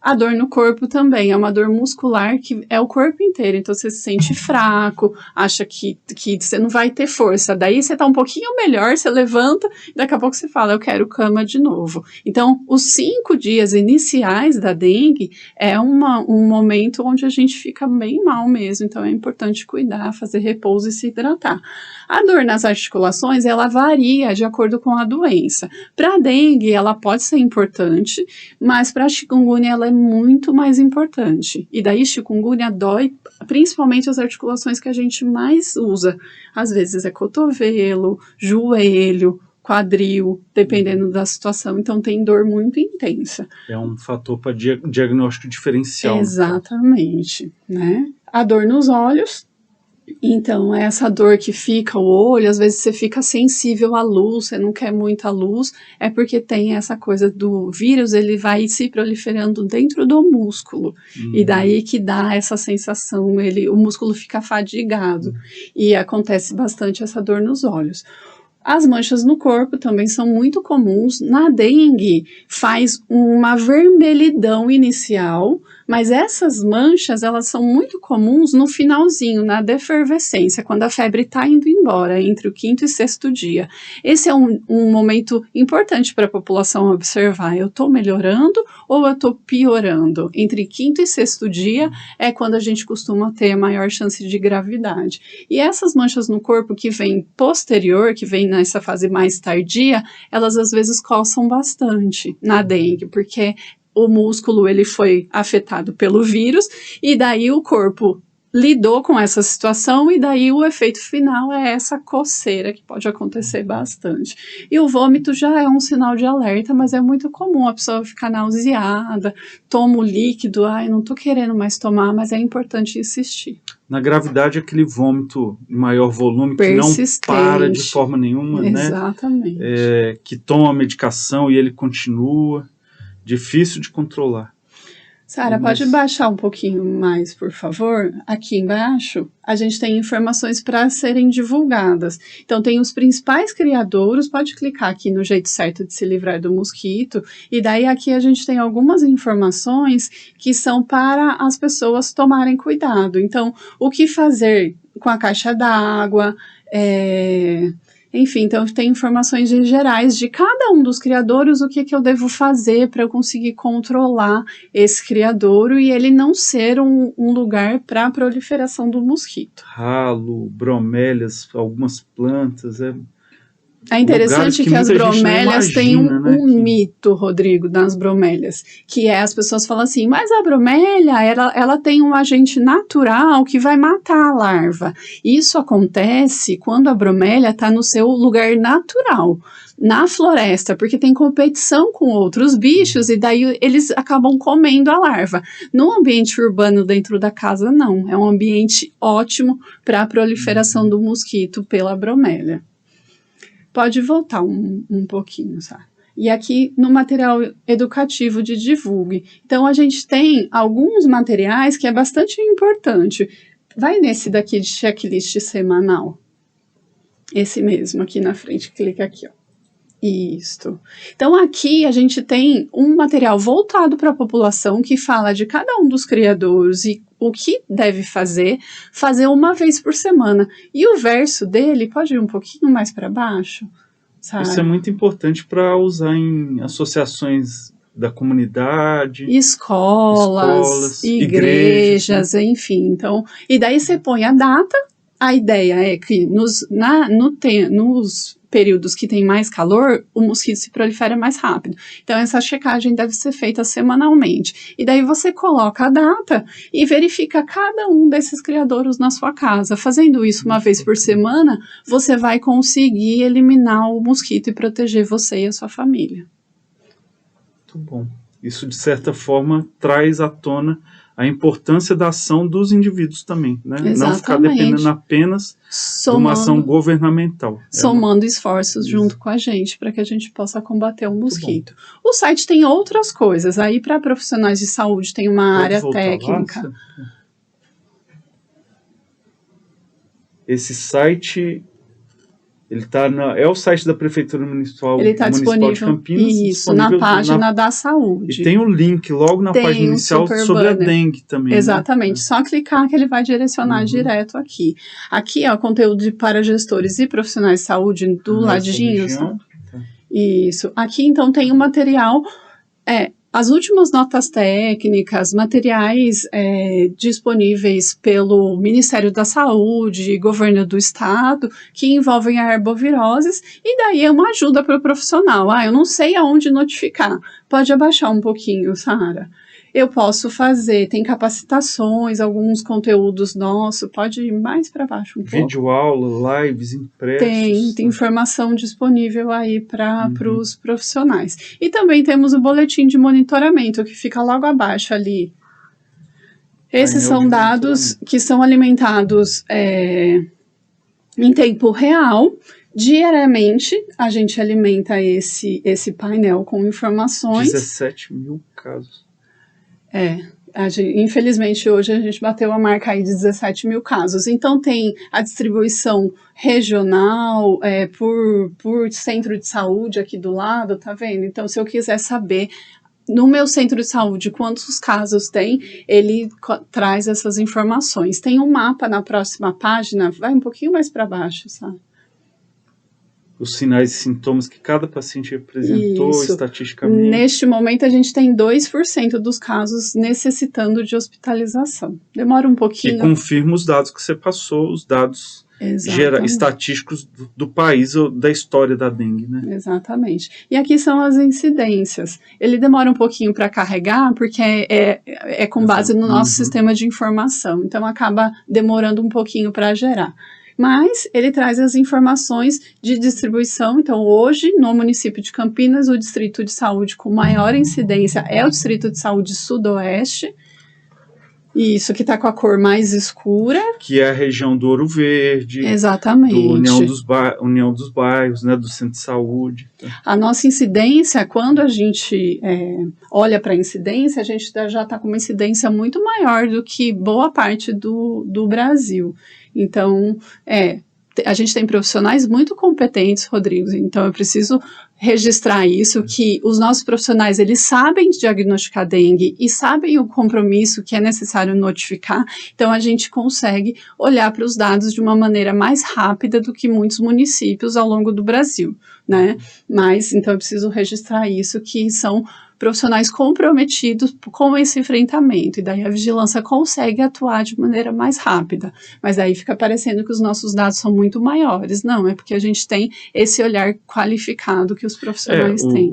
A dor no corpo também é uma dor muscular que é o corpo inteiro, então você se sente fraco, acha que você não vai ter força, daí você tá um pouquinho melhor, você levanta, e daqui a pouco você fala, eu quero cama de novo. Então, os 5 dias iniciais da dengue é um momento onde a gente fica bem mal mesmo, então é importante cuidar, fazer repouso e se hidratar. A dor nas articulações, ela varia de acordo com a doença. Para a dengue, ela pode ser importante, mas para a chikungunya, ela é muito mais importante. E daí, chikungunya dói principalmente as articulações que a gente mais usa. Às vezes é cotovelo, joelho, quadril, dependendo da situação. Então, tem dor muito intensa. É um fator para diagnóstico diferencial. Exatamente, né? A dor nos olhos. Então, essa dor que fica o olho, às vezes você fica sensível à luz, você não quer muita luz, é porque tem essa coisa do vírus, ele vai se proliferando dentro do músculo, e daí que dá essa sensação, o músculo fica fadigado, e acontece bastante essa dor nos olhos. As manchas no corpo também são muito comuns. Na dengue, faz uma vermelhidão inicial, mas essas manchas, elas são muito comuns no finalzinho, na defervescência, quando a febre está indo embora, entre o 5º e 6º dia. Esse é um momento importante para a população observar. Eu estou melhorando ou eu estou piorando? Entre 5º e 6º dia é quando a gente costuma ter a maior chance de gravidade. E essas manchas no corpo que vêm posterior, que vêm nessa fase mais tardia, elas às vezes coçam bastante na dengue, porque o músculo ele foi afetado pelo vírus e daí o corpo lidou com essa situação e daí o efeito final é essa coceira que pode acontecer bastante. E o vômito já é um sinal de alerta, mas é muito comum a pessoa ficar nauseada, toma o líquido, não tô querendo mais tomar, mas é importante insistir. Na gravidade, aquele vômito em maior volume que não para de forma nenhuma, exatamente, que toma a medicação e ele continua, difícil de controlar. Sara, pode baixar um pouquinho mais, por favor? Aqui embaixo, a gente tem informações para serem divulgadas. Então, tem os principais criadouros, pode clicar aqui no jeito certo de se livrar do mosquito, e daí aqui a gente tem algumas informações que são para as pessoas tomarem cuidado. Então, o que fazer com a caixa d'água, enfim, então tem informações gerais de cada um dos criadouros, o que eu devo fazer para eu conseguir controlar esse criadouro e ele não ser um lugar para a proliferação do mosquito. Ralo, bromélias, algumas plantas, É interessante que as bromélias têm um mito, Rodrigo, das bromélias, que é as pessoas falam assim, mas a bromélia, ela tem um agente natural que vai matar a larva. Isso acontece quando a bromélia está no seu lugar natural, na floresta, porque tem competição com outros bichos e daí eles acabam comendo a larva. No ambiente urbano dentro da casa, não. É um ambiente ótimo para a proliferação do mosquito pela bromélia. Pode voltar um pouquinho, sabe? E aqui no material educativo de divulgue. Então, a gente tem alguns materiais que é bastante importante. Vai nesse daqui de checklist semanal. Esse mesmo aqui na frente, clica aqui, ó. Isto. Então, aqui a gente tem um material voltado para a população que fala de cada um dos criadores e o que deve fazer uma vez por semana. E o verso dele, pode ir um pouquinho mais para baixo? Sabe? Isso é muito importante para usar em associações da comunidade, escolas, igrejas, né? Enfim. Então, e daí você põe a data. A ideia é que nos períodos que tem mais calor, o mosquito se prolifera mais rápido. Então, essa checagem deve ser feita semanalmente. E daí você coloca a data e verifica cada um desses criadouros na sua casa. Fazendo isso uma vez por semana, você vai conseguir eliminar o mosquito e proteger você e a sua família. Muito bom. Isso, de certa forma, traz à tona a importância da ação dos indivíduos também, né? Não ficar dependendo apenas de uma ação governamental. Somando esforços junto com a gente, para que a gente possa combater o mosquito. O site tem outras coisas, aí para profissionais de saúde tem uma área técnica. Lá, esse site... Ele é o site da Prefeitura Municipal, ele está disponível de Campinas. Isso, na página da saúde. E tem o link logo na página inicial sobre a dengue também. Exatamente, né? Só clicar que ele vai direcionar direto aqui. Aqui é o conteúdo para gestores e profissionais de saúde do ladinho. Isso. Aqui então tem o material... as últimas notas técnicas, materiais disponíveis pelo Ministério da Saúde e Governo do Estado, que envolvem a arboviroses, e daí é uma ajuda para o profissional. Eu não sei aonde notificar. Pode abaixar um pouquinho, Sara. Eu posso fazer, tem capacitações, alguns conteúdos nossos, pode ir mais para baixo um pouco. Videoaula, lives, impressos. Tem informação disponível aí para os profissionais. E também temos o boletim de monitoramento, que fica logo abaixo ali. Esses são dados que são alimentados em tempo real. Diariamente, a gente alimenta esse painel com informações. 17 mil casos. Infelizmente hoje a gente bateu a marca aí de 17 mil casos. Então tem a distribuição regional por centro de saúde aqui do lado, tá vendo? Então se eu quiser saber no meu centro de saúde quantos casos tem, ele traz essas informações. Tem um mapa na próxima página, vai um pouquinho mais para baixo, sabe? Os sinais e sintomas que cada paciente apresentou estatisticamente. Neste momento, a gente tem 2% dos casos necessitando de hospitalização. Demora um pouquinho. E confirma os dados que você passou, os dados estatísticos do país ou da história da dengue, né? Exatamente. E aqui são as incidências. Ele demora um pouquinho para carregar, porque é com base no nosso sistema de informação. Então, acaba demorando um pouquinho para gerar. Mas ele traz as informações de distribuição. Então, hoje, no município de Campinas, o distrito de saúde com maior incidência é o distrito de saúde sudoeste. Isso, que está com a cor mais escura. Que é a região do Ouro Verde, Exatamente. do União dos Bairros, né, do Centro de Saúde. A nossa incidência, quando a gente olha para a incidência, a gente já está com uma incidência muito maior do que boa parte do Brasil. Então, a gente tem profissionais muito competentes, Rodrigo, então eu preciso registrar isso, que os nossos profissionais, eles sabem diagnosticar dengue e sabem o compromisso que é necessário notificar, então a gente consegue olhar para os dados de uma maneira mais rápida do que muitos municípios ao longo do Brasil, né? Mas, então eu preciso registrar isso, que são profissionais comprometidos com esse enfrentamento, e daí a vigilância consegue atuar de maneira mais rápida, mas aí fica parecendo que os nossos dados são muito maiores. Não, é porque a gente tem esse olhar qualificado que os profissionais têm.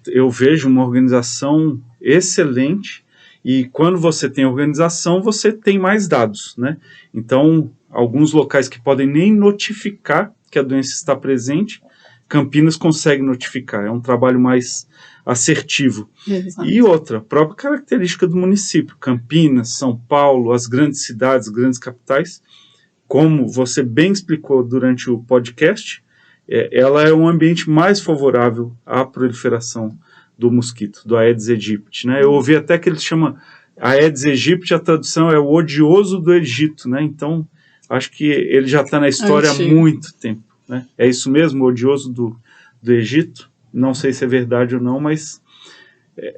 Eu vejo uma organização excelente, e quando você tem organização, você tem mais dados, né? Então, alguns locais que podem nem notificar que a doença está presente, Campinas consegue notificar, é um trabalho mais assertivo. Exato. E outra, própria característica do município, Campinas, São Paulo, as grandes cidades, grandes capitais, como você bem explicou durante o podcast, ela é um ambiente mais favorável à proliferação do mosquito, do Aedes aegypti, né? Eu ouvi até que ele chama Aedes aegypti, a tradução é o odioso do Egito, né? Então, acho que ele já está na história há muito tempo, né? É isso mesmo, o odioso do Egito? Não sei se é verdade ou não, mas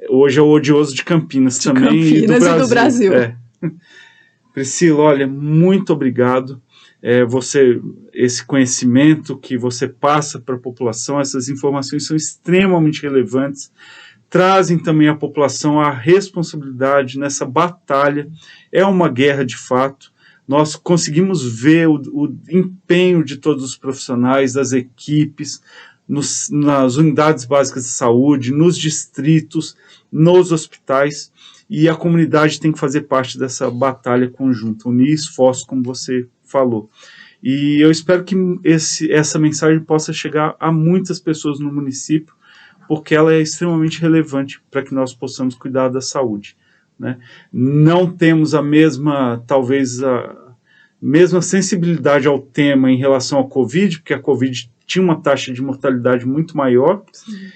hoje é o odioso de Campinas também. Campinas e do Brasil. Priscila, olha, muito obrigado. Esse conhecimento que você passa para a população, essas informações são extremamente relevantes, trazem também à população a responsabilidade nessa batalha. É uma guerra de fato. Nós conseguimos ver o empenho de todos os profissionais, das equipes, nas unidades básicas de saúde, nos distritos, nos hospitais, e a comunidade tem que fazer parte dessa batalha conjunta, unir esforços, como você falou. E eu espero que essa mensagem possa chegar a muitas pessoas no município, porque ela é extremamente relevante para que nós possamos cuidar da saúde, né? Não temos talvez a mesma sensibilidade ao tema em relação ao Covid, porque a Covid tinha uma taxa de mortalidade muito maior,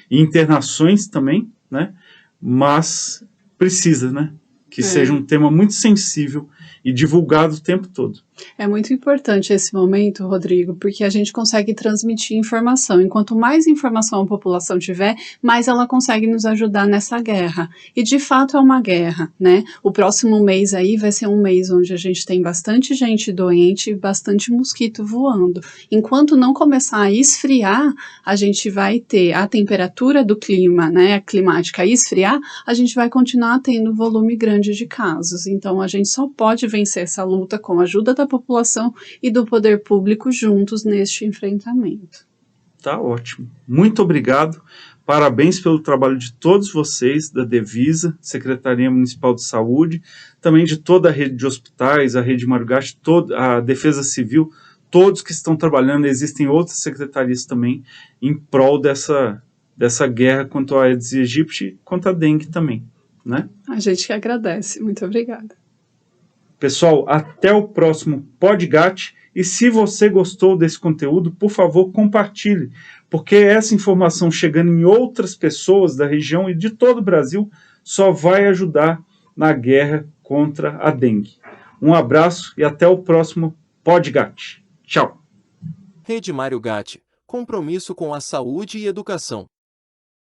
e internações também, né? Mas precisa, né? Que seja um tema muito sensível e divulgado o tempo todo. É muito importante esse momento, Rodrigo, porque a gente consegue transmitir informação. E quanto mais informação a população tiver, mais ela consegue nos ajudar nessa guerra. E de fato é uma guerra, né? O próximo mês aí vai ser um mês onde a gente tem bastante gente doente e bastante mosquito voando. Enquanto não começar a esfriar, a gente vai ter a temperatura do clima, né, climática esfriar, a gente vai continuar tendo volume grande de casos. Então a gente só pode vencer essa luta com a ajuda da população e do poder público juntos neste enfrentamento. Tá ótimo. Muito obrigado. Parabéns pelo trabalho de todos vocês, da Devisa, Secretaria Municipal de Saúde, também de toda a rede de hospitais, a rede Marugate, a Defesa Civil, todos que estão trabalhando. Existem outras secretarias também em prol dessa guerra contra o Aedes aegypti e contra a dengue também, né? A gente que agradece. Muito obrigada. Pessoal, até o próximo podcast, e se você gostou desse conteúdo, por favor, compartilhe, porque essa informação chegando em outras pessoas da região e de todo o Brasil só vai ajudar na guerra contra a dengue. Um abraço e até o próximo podcast. Tchau. Rede Mário Gatti, compromisso com a saúde e educação.